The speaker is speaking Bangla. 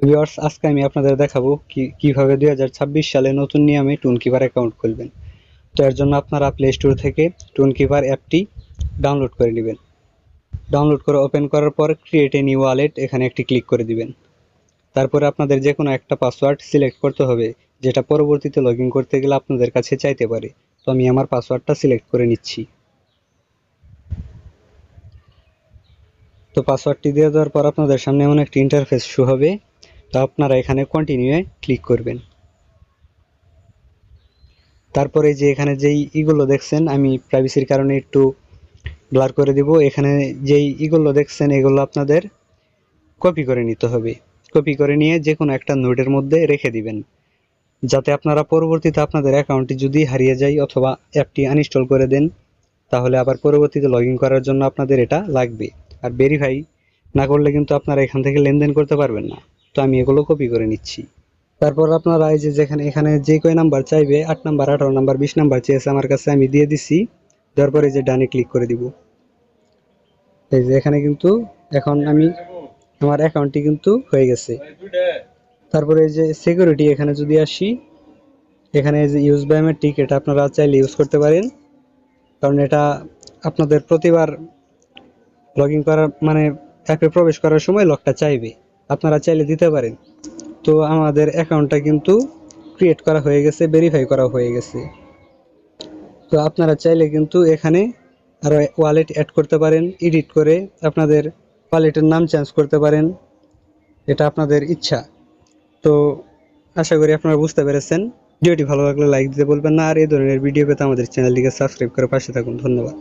ভিউয়ার্স, আজকে আমি আপনাদের দেখাবো কিভাবে 2026 সালে নতুন নিয়মে টুনকিপার অ্যাকাউন্ট খুলবেন। তো এর জন্য আপনারা প্লে স্টোর থেকে টুনকিপার অ্যাপটি ডাউনলোড করে নেবেন। ডাউনলোড করে ওপেন করার পর ক্রিয়েট এ নিউ ওয়ালেট এখানে একটি ক্লিক করে দিবেন। তারপরে আপনাদের যে কোনো একটা পাসওয়ার্ড সিলেক্ট করতে হবে, যেটা পরবর্তীতে লগ ইন করতে গেলে আপনাদের কাছে চাইতে পারে। তো আমি আমার পাসওয়ার্ডটা সিলেক্ট করে নিচ্ছি। তো পাসওয়ার্ডটি দিয়ে দেওয়ার পর আপনাদের সামনে এমন একটি ইন্টারফেস শো হবে। তো আপনারা এখানে কন্টিনিউয়ে ক্লিক করবেন। তারপরে যে এখানে যেই ইগুলো দেখছেন, আমি প্রাইভেসির কারণে একটু ব্লার করে দিব। এখানে যেই ইগুলো দেখছেন এগুলো আপনাদের কপি করে নিতে হবে। কপি করে নিয়ে যে কোনো একটা নোটের মধ্যে রেখে দিবেন, যাতে আপনারা পরবর্তীতে আপনাদের অ্যাকাউন্টটি যদি হারিয়ে যায় অথবা অ্যাপটি আনইনস্টল করে দেন, তাহলে আবার পরবর্তীতে লগ ইন করার জন্য আপনাদের এটা লাগবে। আর ভেরিফাই না করলে কিন্তু আপনারা এখান থেকে লেনদেন করতে পারবেন না। তো আমি এগুলো কপি করে নিচ্ছি। তারপর আপনারা এই যে যেখানে এখানে যে কয় নাম্বার চাইবে, 8 নাম্বার, 18 নাম্বার, 20 নাম্বার চেয়েছে আমার কাছে, আমি দিয়ে দিছি। দেওয়ার পরে যে ডানে ক্লিক করে দিব। এই যে এখানে কিন্তু এখন আমি আমার অ্যাকাউন্টটি কিন্তু হয়ে গেছে। তারপরে এই যে সিকিউরিটি এখানে যদি আসি, এখানে যে ইউজ বায়োমেট্রিক, এটা আপনারা চাইলে ইউজ করতে পারেন, কারণ এটা আপনাদের প্রতিবার লগ ইন করার মানে অ্যাপে প্রবেশ করার সময় লকটা চাইবে, আপনারা চাইলে দিতে পারেন। তো আমাদের অ্যাকাউন্টটা কিন্তু ক্রিয়েট করা হয়ে গেছে, ভেরিফাই করা হয়ে গেছে। তো আপনারা চাইলে কিন্তু এখানে আরও ওয়ালেট অ্যাড করতে পারেন, এডিট করে আপনাদের ওয়ালেটের নাম চেঞ্জ করতে পারেন, এটা আপনাদের ইচ্ছা। তো আশা করি আপনারা বুঝতে পেরেছেন। ভিডিওটি ভালো লাগলে লাইক দিতে বলবেন না, আর এই ধরনের ভিডিও পেতে আমাদের চ্যানেলটিকে সাবস্ক্রাইব করে পাশে থাকুন। ধন্যবাদ।